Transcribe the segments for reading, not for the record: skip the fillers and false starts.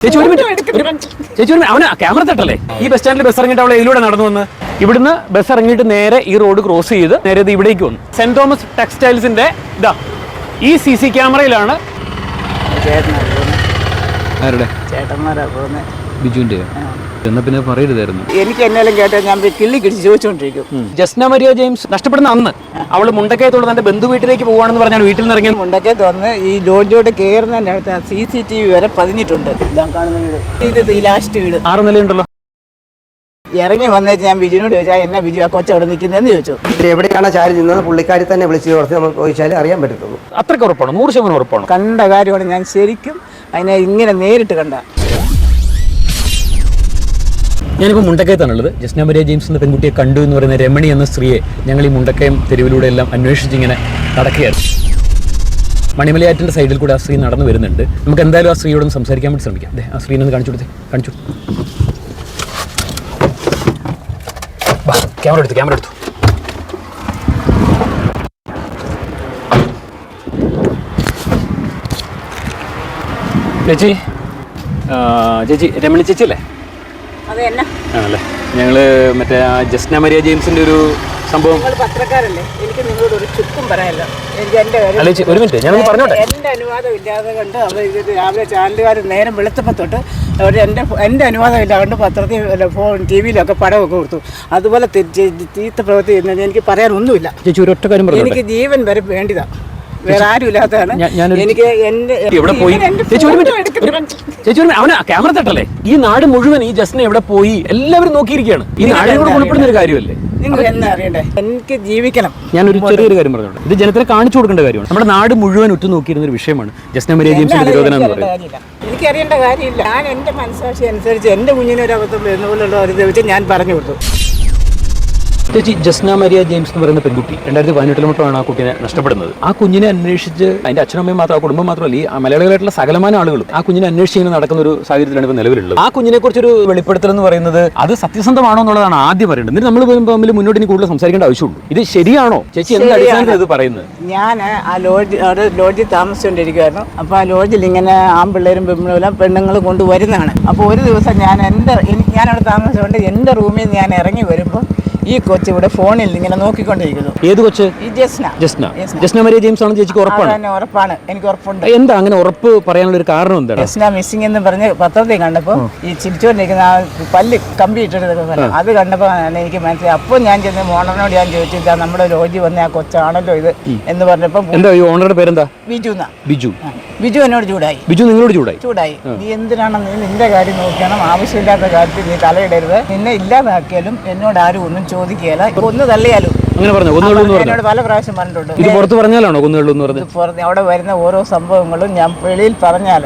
ചേച്ചി ഒരു മിനിറ്റ് അവന് ക്യാമറ തട്ടല്ലേ? ഈ ബസ് സ്റ്റാൻഡിൽ ബസ് ഇറങ്ങിയിട്ട് അവളെ ഇതിലൂടെ നടന്നു വന്ന് ഇവിടുന്ന് ബസ് ഇറങ്ങിയിട്ട് നേരെ ഈ റോഡ് ക്രോസ് ചെയ്ത് നേരെ ഇവിടേക്ക് വന്നു. സെന്റ് തോമസ് ടെക്സ്റ്റൈൽസിന്റെ ഇതാ ഈ CC ക്യാമറയിലാണ്. ആരുടെ? ബിജുവിന്റെ. എന്നാ പിന്നെ പറയരുതായിരുന്നു. എനിക്ക് എന്നാലും കേട്ടാൽ ഞാൻ കിള്ളി കിടിച്ച് ചോദിച്ചോണ്ടിരിക്കും. ജസ്ന മരിയ ജെയിംസ് നഷ്ടപ്പെടുന്ന അന്ന് അവള് മുണ്ടക്കയത്തോട് തന്റെ ബന്ധു വീട്ടിലേക്ക് പോവാണെന്ന് പറഞ്ഞാൽ വീട്ടിൽ നിന്ന് ഇറങ്ങി മുണ്ടക്കയത്ത് വന്ന് ഈ ലോഡ്ജോട് കയറുന്നതിന്റെ അടുത്ത് CCTV വരെ പതിഞ്ഞിട്ടുണ്ട്. ഇത് ഈ ലാസ്റ്റ് വീട് 6 നിലയുണ്ടല്ലോ. ഇറങ്ങി വന്നേച്ച് ഞാൻ ബിജുവിനോട് ചോദിച്ചാൽ എന്നാ ബിജു ആ കൊച്ചവിടെ നിൽക്കുന്നതെന്ന് ചോദിച്ചു. എവിടെയാണ് ചാരി നിന്നത് പുള്ളിക്കാരി തന്നെ വിളിച്ച് കുറച്ച് നമുക്ക് ചോദിച്ചാലേ അറിയാൻ പറ്റത്തുള്ളൂ. അത്രയ്ക്ക് ഉറപ്പാണ്, 100% ഉറപ്പാണ്. കണ്ട കാര്യമാണ് ഞാൻ ശരിക്കും അതിനെ ഇങ്ങനെ നേരിട്ട് കണ്ട. ഞാനിപ്പോൾ മുണ്ടക്കയത്താണുള്ളത്. ജസ്ന മരിയ ജെയിംസ് എന്ന പെൺകുട്ടിയെ കണ്ടു എന്ന് പറയുന്ന രമണി എന്ന സ്ത്രീയെ ഞങ്ങൾ ഈ മുണ്ടക്കയം തെരുവിലൂടെ എല്ലാം അന്വേഷിച്ചിങ്ങനെ നടക്കുകയായിരുന്നു. മണിമലയാറ്റിൻ്റെ സൈഡിൽ കൂടെ ആ സ്ത്രീ നടന്നു വരുന്നുണ്ട്. നമുക്ക് എന്തായാലും ആ സ്ത്രീയോടൊന്ന് സംസാരിക്കാൻ വേണ്ടി ശ്രമിക്കാം. അതെ, ആ സ്ത്രീനെ ഒന്ന് കാണിച്ചു കൊടുത്തേ. കാണിച്ചു. ക്യാമറ എടുത്തു. ചേച്ചി രമണി ചേച്ചി അല്ലേ? ആണല്ലേ. ഞങ്ങള് മറ്റേ ജസ്ന മരിയ ജെയിംസിന്റെ ഒരു സംഭവം. പത്രക്കാരല്ലേ, എനിക്ക് നിങ്ങളോട് ഒരു ചുക്കും പറയാനല്ലോ. ഒരു മിനിറ്റ് ഞാനൊന്ന് പറഞ്ഞോട്ടെ. എന്റെ അനുവാദം ഇല്ലാതെ കണ്ട് അവർ രാവിലെ ചാനലുകാർ നേരം വെളുത്തപ്പോൾ തൊട്ട് അവർ എൻ്റെ അനുവാദം ഇല്ല കൊണ്ട് പത്രത്തിൽ TV-ലൊക്കെ പടമൊക്കെ കൊടുത്തു. അതുപോലെ തീർത്ത പ്രവൃത്തി ചെയ്യുന്നത് എനിക്ക് പറയാനൊന്നുമില്ല. ചേച്ചി ഒരു ഒറ്റ കാര്യം പറഞ്ഞു, എനിക്ക് ജീവൻ വരെ വേണ്ടിയതാണ്, വേറെ ആരും ഇല്ലാത്തതാണ്. എനിക്ക് എവിടെ പോയി ചേച്ചി അവന് ക്യാമറ തട്ടല്ലേ? ഈ നാട് മുഴുവൻ ഈ ജസ്റ്റിനെ എവിടെ പോയി എല്ലാവരും നോക്കിയിരിക്കുകയാണ്. ഈ നാടിനോട് ഉൾപ്പെടുന്ന ഒരു കാര്യമല്ലേ? നിങ്ങൾ എന്താ അറിയണ്ടേ? എനിക്ക് ജീവിക്കണം. ഞാനൊരു ചെറിയൊരു കാര്യം പറഞ്ഞോട്ടെ. ഇത് ജനത്തിന് കാണിച്ചു കൊടുക്കേണ്ട കാര്യമാണ്. നമ്മുടെ നാട് മുഴുവൻ ഉറ്റുനോക്കിയിരുന്ന ഒരു വിഷയമാണ് ജസ്ന മരിയ ജെയിംസിന്റെ നിരോധനം എന്ന് പറയുന്നത്. എനിക്കറിയേണ്ട കാര്യമില്ല. ഞാൻ എൻ്റെ മനസ്സാക്ഷി അനുസരിച്ച് എൻ്റെ കുഞ്ഞിനെ ഒരു അബദ്ധം എന്നുപോലുള്ള ഒരു ദിവസം ഞാൻ പറഞ്ഞു കൊടുത്തു. ചേച്ചി, ജസ്ന മരിയ ജെയിംസ് എന്ന് പറയുന്ന പെൺകുട്ടി 2018 ആ കുട്ടിനെ നഷ്ടപ്പെടുന്നത്. ആ കുഞ്ഞിനെ അന്വേഷിച്ച് അതിന്റെ അച്ഛനമ്മയും മാത്രം, ആ കുടുംബം മാത്രമല്ല, ഈ മലയാളികളായിട്ടുള്ള സകലമാന ആളുകളും ആ കുഞ്ഞിനെ അന്വേഷിച്ച് ഇങ്ങനെ നടക്കുന്ന ഒരു സാഹചര്യത്തിലാണ് ഇപ്പോൾ നിലവിലുള്ളത്. ആ കുഞ്ഞിനെ കുറിച്ചൊരു വെളിപ്പെടുത്തൽ എന്ന് പറയുന്നത് അത് സത്യസന്ധമാണോ എന്നുള്ളതാണ് ആദ്യം പറയേണ്ടത്. എന്നിട്ട് നമ്മൾ തമ്മിൽ മുന്നോട്ട് ഇനി കൂടുതൽ സംസാരിക്കേണ്ട ആവശ്യമുള്ളൂ. ഇത് ശരിയാണോ ചേച്ചി? എന്ത് അടിസ്ഥാനത്തിൽ ഇത് പറയുന്നത്? ഞാൻ ആ ലോഡ്ജിൽ താമസിച്ചുകൊണ്ടിരിക്കുമായിരുന്നു. അപ്പോൾ ആ ലോഡ്ജിൽ ഇങ്ങനെ ആൺപിള്ളേരും പെണ്ണുങ്ങളും കൊണ്ടുവരുന്നതാണ്. അപ്പോൾ ഒരു ദിവസം ഞാനവിടെ താമസിച്ചുകൊണ്ട് എൻ്റെ റൂമിൽ നിന്ന് ഞാൻ ഇറങ്ങി വരുമ്പോൾ ഈ കൊച്ച് ഇവിടെ ഫോണിൽ ഇങ്ങനെ നോക്കിക്കൊണ്ടിരിക്കുന്നു. ഏത് കൊച്ച്? ഈ ജസ്ന മരിയ ജെയിംസ് ആണ് ചേച്ചിക്ക് ഉറപ്പാണ്? ഉറപ്പാണ്, എനിക്ക് ഉറപ്പുണ്ട്. എന്താ അങ്ങനെ ഉറപ്പ് പറയാനുള്ള ഒരു കാരണം എന്താണ്? ജസ്ന മിസ്സിംഗ് എന്ന് പറഞ്ഞ് പത്രത്തിൽ കണ്ടപ്പോൾ ഈ ചിരിച്ചുകൊണ്ടിരിക്കുന്ന ആ പല്ല് കമ്പി ഇട്ടിട്ട് അത് കണ്ടപ്പോൾ എനിക്ക് മനസ്സിലായി. അപ്പോൾ ഞാൻ ചെന്ന് ഓണറിനോട് ഞാൻ ചോദിച്ചില്ല, നമ്മുടെ ലോഡ്ജിൽ വന്ന ആ കൊച്ചാണല്ലോ ഇത് എന്ന് പറഞ്ഞപ്പോൾ. എന്താ ഈ ഓണറുടെ പേരെന്താ? ബിജു എന്നോട് ചൂടായി. ബിജു നിങ്ങളോട് ചൂടായി? നീ എന്തിനാണ് നിന്റെ കാര്യം നോക്കണം, ആവശ്യമില്ലാത്ത കാര്യത്തിൽ നീ തലയിടരുത്, നിന്നെ ഇല്ലാതാക്കിയാലും എന്നോട് ആരും ഒന്നും ചോദിക്കുകയല്ല, ഒന്ന് തള്ളിയാലും. അങ്ങനെ പറഞ്ഞു? എന്നോട് പല പ്രാവശ്യം പറഞ്ഞിട്ടുണ്ട്. ഇത് പുറത്ത് പറഞ്ഞാലാണോ കൊന്നുകളെന്ന് എന്ന് പറഞ്ഞത്? അവിടെ വരുന്ന ഓരോ സംഭവങ്ങളും ഞാൻ വെളിയിൽ പറഞ്ഞാൽ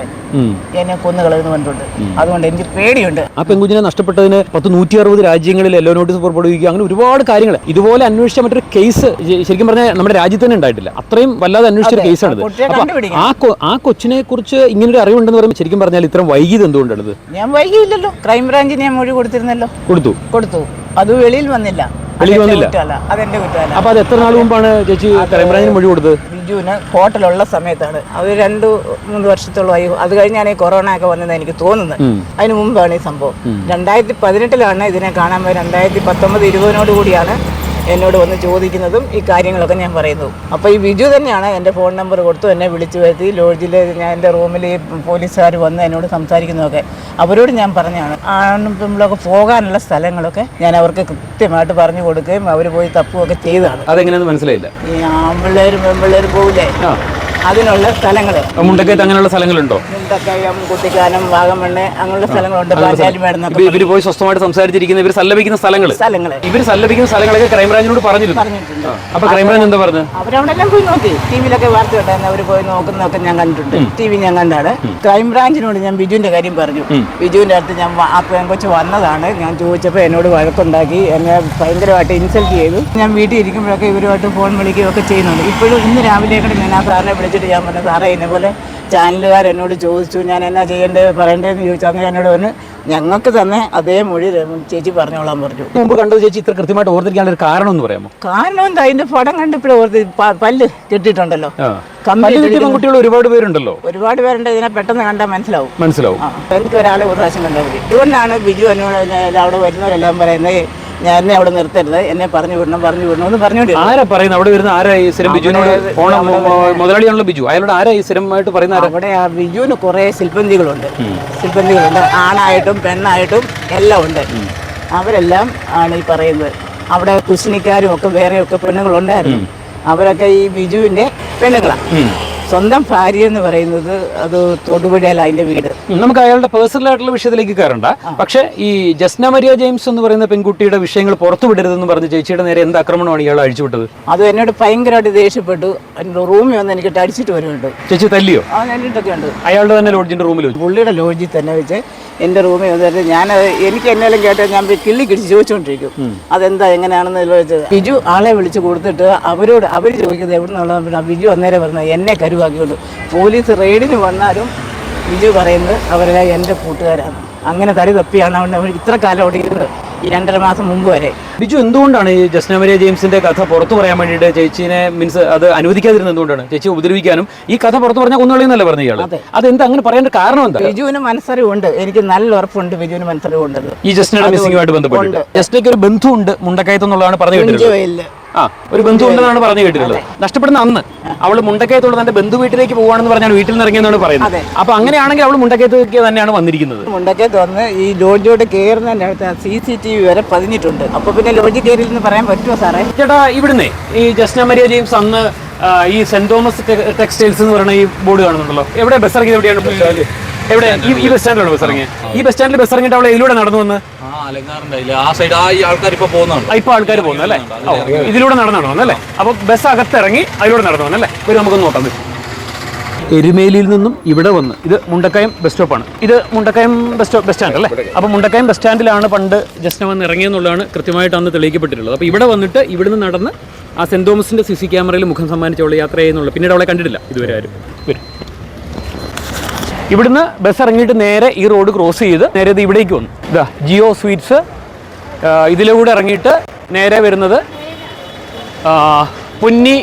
എന്നെ കൊന്നുകളെന്ന് പറഞ്ഞിട്ടുണ്ട്. അതുകൊണ്ട് എനിക്ക് പേടിയുണ്ട്. ആ പെൺകുഞ്ഞിനെ നഷ്ടപ്പെട്ടതിന് 160 രാജ്യങ്ങളിൽ യെല്ലോ നോട്ടീസ് പുറപ്പെടുവിക്കുക, അങ്ങനെ ഒരുപാട് കാര്യങ്ങൾ. ഇതുപോലെ അന്വേഷിച്ച മറ്റൊരു കേസ് ശരിക്കും പറഞ്ഞാൽ നമ്മുടെ രാജ്യത്ത് തന്നെ ഉണ്ടായിട്ടില്ല. അത്രയും വല്ലാതെ അന്വേഷിച്ചൊരു കേസാണിത്. ആ കൊച്ചിനെ കുറിച്ച് ഇങ്ങനൊരു അറിവുണ്ടെന്ന് പറയുമ്പോൾ ശരിക്കും പറഞ്ഞാൽ ഇത്രയും വൈകിയത് എന്തുകൊണ്ടാണിത്? ഞാൻ വൈകിയില്ലല്ലോ. ക്രൈംബ്രാഞ്ചിന് ഞാൻ മൊഴി കൊടുത്തിരുന്നല്ലോ. കൊടുത്തു. അത് വെളിയിൽ വന്നില്ല. അതെന്റെ കുറ്റമല്ല. അപ്പൊ അത് എത്ര നാൾ മുമ്പാണ് ചേച്ചി ക്രൈംബ്രാഞ്ചിന് മൊഴി കൊടുത്തത്? ബിജുവിന് ഹോട്ടലുള്ള സമയത്താണ്. അത് 2-3 വർഷത്തോളമായി. അത് കഴിഞ്ഞാണ് ഈ കൊറോണ ഒക്കെ വന്നത് എനിക്ക് തോന്നുന്നത്. അതിന് മുമ്പാണ് ഈ സംഭവം. 2018 ഇതിനെ കാണാൻ പോയി. 2019-20 കൂടിയാണ് എന്നോട് വന്ന് ചോദിക്കുന്നതും ഈ കാര്യങ്ങളൊക്കെ ഞാൻ പറയുന്നു. അപ്പോൾ ഈ ബിജു തന്നെയാണ് എൻ്റെ ഫോൺ നമ്പർ കൊടുത്തു എന്നെ വിളിച്ചു വരുത്തി. ലോഡ്ജിൽ ഞാൻ എൻ്റെ റൂമിൽ ഈ പോലീസുകാർ വന്ന് എന്നോട് സംസാരിക്കുന്നതൊക്കെ അവരോട് ഞാൻ പറഞ്ഞാണ്. ആണുങ്ങളൊക്കെ പോകാനുള്ള സ്ഥലങ്ങളൊക്കെ ഞാൻ അവർക്ക് കൃത്യമായിട്ട് പറഞ്ഞു കൊടുക്കുകയും അവർ പോയി തപ്പുകയൊക്കെ ചെയ്തതാണ്. അതെങ്ങനെയാണെന്ന് മനസ്സിലായില്ല. ഈ ആൺപിള്ളേരും പെൺപിള്ളേരും പോകില്ലേ, അതിനുള്ള സ്ഥലങ്ങൾ. മുണ്ടക്കയത്ത് അങ്ങനെയുള്ള സ്ഥലങ്ങളുണ്ടോ? മുണ്ടക്കയം, കുട്ടിക്കാനം, വാഗമണ്ണ് അങ്ങനെയുള്ള സ്ഥലങ്ങളുണ്ട്. ഇവര് പോയി സ്വസ്ഥമായിട്ട് സംസാരിച്ചിരിക്കുന്ന ഇവർ സല്ലപിക്കുന്ന സ്ഥലങ്ങൾ ഇവർ സല്ലപിക്കുന്ന സ്ഥലങ്ങളൊക്കെ ക്രൈംബ്രാഞ്ചിനോട് പറഞ്ഞിട്ടുണ്ട്. അപ്പൊ ക്രൈംബ്രാഞ്ച് എന്താ പറഞ്ഞത്? അവരവിടെല്ലാം പോയി നോക്കി. TV-ലൊക്കെ വാർത്ത കേട്ടായിരുന്നു. അവർ പോയി നോക്കുന്നതൊക്കെ ഞാൻ കണ്ടിട്ടുണ്ട്. TV ഞാൻ കണ്ടാണ്. ക്രൈംബ്രാഞ്ചിനോട് ഞാൻ ബിജുവിന്റെ കാര്യം പറഞ്ഞു. ബിജുവിന്റെ അടുത്ത് ഞാൻ ആ പെൺകൊച്ച് വന്നതാണ്. ഞാൻ ചോദിച്ചപ്പോൾ എന്നോട് വഴക്കുണ്ടാക്കി, എന്നെ ഭയങ്കരമായിട്ട് ഇൻസൾട്ട് ചെയ്തു. ഞാൻ വീട്ടിൽ ഇരിക്കുമ്പോഴൊക്കെ ഇവരുമായിട്ട് ഫോൺ വിളിക്കുകയൊക്കെ ചെയ്യുന്നുണ്ട്. ഇപ്പോഴും ഇന്ന് രാവിലെയൊക്കെ ഞാൻ ആ സാറിനെ വിളിച്ചിട്ട് ഞാൻ പറഞ്ഞു, സാറേ എന്നെ പോലെ ചാനലുകാർ എന്നോട് ചോദിച്ചു ഞാൻ എന്നാ പറയേണ്ടതെന്ന് ചോദിച്ചു. അങ്ങനെ എന്നോട് പറഞ്ഞു ഞങ്ങൾക്ക് തന്നെ അതേ മൊഴി ചേച്ചി പറഞ്ഞോളാൻ പറഞ്ഞു. മുമ്പ് കണ്ടത് ചേച്ചി ഇത്ര കൃത്യമായിട്ട് ഓർത്തിരിക്കാനുള്ള ഒരു കാരണം എന്ന് പറയാമോ? കാരണം എന്താ, അതിന്റെ പടം കണ്ടിപ്പോഴും ഓർത്തി. പല്ല് കെട്ടിയിട്ടുണ്ടല്ലോ, കമ്പി കിട്ടിയ പെൺകുട്ടികൾ ഒരുപാട് പേരുണ്ടല്ലോ. ഒരുപാട് പേരുണ്ട്. ഇതിനെ പെട്ടെന്ന് കണ്ടാൽ മനസ്സിലാവും. ആ, എനിക്ക് ഒരാളെ ഒരു പ്രാവശ്യം കണ്ടാൽ മതി. ഇതുകൊണ്ടാണ് ബിജു എന്നോട് അവിടെ വരുന്നവരെല്ലാം പറയുന്നത് എന്നെ അവിടെ നിർത്തരുത്, എന്നെ പറഞ്ഞു വിടണം എന്ന് പറഞ്ഞുകൊണ്ടിരുന്നു. ആരാ പറയുന്നത്? അവിടെ വരുന്ന ആരായി സ്ഥിരം ബിജുവിനോട് മുതലാളിയാണല്ലോ ബിജു, അയാളോട് ആരായി സ്ഥിരമായിട്ട് പറയുന്ന? അവിടെ ആ ബിജുവിന് കുറേ ശില്പന്തികളുണ്ട്. ആണായിട്ടും പെണ്ണായിട്ടും എല്ലാം ഉണ്ട്. അവരെല്ലാം ആണ് ഈ പറയുന്നത്. അവിടെ കുശിനിക്കാരും ഒക്കെ വേറെയൊക്കെ പെണ്ണുങ്ങളുണ്ടായിരുന്നു. അവരൊക്കെ ഈ ബിജുവിന്റെ പെണ്ണുങ്ങളാണ്. സ്വന്തം ഭാര്യ എന്ന് പറയുന്നത് അത് തൊടുപുഴയിൽ അതിന്റെ വീട്. നമുക്ക് അയാളുടെ പേഴ്സണൽ ആയിട്ടുള്ള വിഷയത്തിലേക്ക് കയറണ്ട. പക്ഷേ ഈ ജസ്ന മരിയ ജെയിംസ് എന്ന് പറയുന്ന പെൺകുട്ടിയുടെ വിഷയങ്ങൾ പുറത്തു വിടരുതെന്ന് പറഞ്ഞ് ചേച്ചിയുടെ നേരെ എന്ത് ആക്രമണമാണ് ഇയാൾ അഴിച്ചുവിട്ടത്? അത് എന്നോട് ഭയങ്കരമായിട്ട് ദേഷ്യപ്പെട്ടു. എൻ്റെ റൂമിൽ വന്ന് എനിക്ക് അടിച്ചിട്ട് വരുന്നുണ്ട്. ചേച്ചി തല്ലിയോ? എന്നിട്ടൊക്കെ ഉണ്ട്. അയാളുടെ തന്നെ ലോഡ്ജിന്റെ റൂമിൽ വെച്ചു? പുള്ളിയുടെ ലോഡ്ജിൽ തന്നെ വെച്ച് എൻ്റെ റൂമിൽ വന്നിട്ട് എനിക്ക് എന്നെല്ലാം കേട്ടാൽ ഞാൻ കിള്ളി കിടിച്ച് ചോദിച്ചുകൊണ്ടിരിക്കും അതെന്താ എങ്ങനെയാണെന്ന് ചോദിച്ചത്. ബിജു ആളെ വിളിച്ച് കൊടുത്തിട്ട് അവർ ചോദിക്കുന്നത് എവിടെ നിന്നുള്ള ബിജു അന്നേരം പറഞ്ഞത് എന്നെ കരുവാക്കിക്കൊണ്ട്. പോലീസ് റെയ്ഡിന് വന്നാലും ബിജു പറയുന്നത് അവരെല്ലാം എൻ്റെ കൂട്ടുകാരാണ്. അങ്ങനെ തടി തപ്പിയാണ് അവർ ഇത്ര കാലം അവിടെ ഇരുന്നത്, ഈ 2.5 മാസം മുമ്പ് വരെ. ബിജു എന്തുകൊണ്ടാണ് ഈ ജസ്ന മരിയ ജെയിംസിന്റെ കഥ പുറത്തു പറയാൻ വേണ്ടിയിട്ട് ചേച്ചീനെ അത് അനുവദിക്കാതിരുന്നത്? എന്തുകൊണ്ടാണ്? ചേച്ചി ഉപദ്രവിക്കാനും ഈ കഥ പുറത്തു പറഞ്ഞാൽ കൊന്നുകളയെന്നല്ലേ പറഞ്ഞ ഇയാൾ? അതെന്താ അങ്ങനെ പറയേണ്ട കാരണം എന്താ? ബിജുവിന് മനസ്സറിവുണ്ട്. എനിക്ക് നല്ല ഉറപ്പുണ്ട് ബിജുവിന് മനസ്സറിവുണ്ട്. ഈ ജസ്നയുടെ മിസ്സിംഗുമായിട്ട് ബന്ധപ്പെട്ട് ജസ്നയ്ക്ക് ഒരു ബന്ധു ഉണ്ട് മുണ്ടക്കയത്ത് എന്നുള്ളതാണ് പറഞ്ഞു കേട്ടിട്ടുള്ളത്. ഒരു ബന്ധു ഉണ്ടെന്നാണ് പറഞ്ഞു കേട്ടിട്ടുള്ളത്. നഷ്ടപ്പെടുന്ന അന്ന് അവള് മുണ്ടക്കയത്തോട് തന്റെ ബന്ധു വീട്ടിലേക്ക് പോവാണെന്ന് പറഞ്ഞാൽ വീട്ടിൽ നിന്ന് ഇറങ്ങിയെന്നാണ് പറയുന്നത്. അപ്പൊ അങ്ങനെയാണെങ്കിൽ അവള് മുണ്ടക്കയത്തേക്ക് തന്നെയാണ് വന്നിരിക്കുന്നത്. മുണ്ടക്കയത്ത് വന്ന് ഈ ലോഡ്ജിയോട് കയറുന്നതിന്റെ അടുത്ത് CCTV വരെ പതിഞ്ഞിട്ടുണ്ട്. അപ്പൊ പിന്നെ ലോഡ്ജി കയറിയെന്ന് പറയാൻ പറ്റുമോ സാറേ? ചേട്ടാ, ഇവിടുന്ന് ഈ ജസ്ന മരിയ ജെയിംസ് അന്ന് ഈ സെന്റ് തോമസ് ടെക്സ്റ്റൈൽസ് എന്ന് പറയുന്ന ഈ ബോർഡ് കാണുന്നുണ്ടല്ലോ, എവിടെ ബസ് ഇറങ്ങിയത്? എവിടെയാണ്? എവിടെ? ഈ ബസ് സ്റ്റാൻഡിലാണ് ബസ് ഇറങ്ങിയത്. ഈ ബസ് സ്റ്റാൻഡിൽ ബസ് ഇറങ്ങിയിട്ട് അവളെ ഇതിലൂടെ നടന്നു വന്ന് ഇപ്പൊ ആൾക്കാർ പോകുന്നു അല്ലേ? ഇതിലൂടെ നടന്നു വന്നല്ലേ? അപ്പൊ ബസ് അകത്തിറങ്ങി അതിലൂടെ നടന്നു വന്നല്ലേ? ഒരു നമുക്കൊന്ന് നോക്കാം. എരുമേലിയിൽ നിന്നും ഇവിടെ വന്ന് ഇത് മുണ്ടക്കയം ബസ് സ്റ്റോപ്പാണ്. ഇത് മുണ്ടക്കയം ബസ് സ്റ്റാൻഡ് അല്ലേ? അപ്പോൾ മുണ്ടക്കയം ബസ് സ്റ്റാൻഡിലാണ് പണ്ട് ജസ്ന വന്ന് ഇറങ്ങിയെന്നുള്ളതാണ് കൃത്യമായിട്ട് അന്ന് തെളിയിക്കപ്പെട്ടിട്ടുള്ളത്. അപ്പോൾ ഇവിടെ വന്നിട്ട് ഇവിടുന്ന് നടന്ന് ആ സെന്റ് തോമസിന്റെ CC ക്യാമറയിൽ മുഖം സമ്മാനിച്ചവളെ യാത്ര ചെയ്യുന്നുള്ള. പിന്നീട് അവളെ കണ്ടിട്ടില്ല ഇതുവരെ ആരും. വരും. ഇവിടുന്ന് ബസ് ഇറങ്ങിയിട്ട് നേരെ ഈ റോഡ് ക്രോസ് ചെയ്ത് നേരെ ഇത് ഇവിടേക്ക് വന്നു. ഇതാ ജിയോ സ്വീറ്റ്സ്. ഇതിലൂടെ ഇറങ്ങിയിട്ട് നേരെ വരുന്നത് പൊന്നി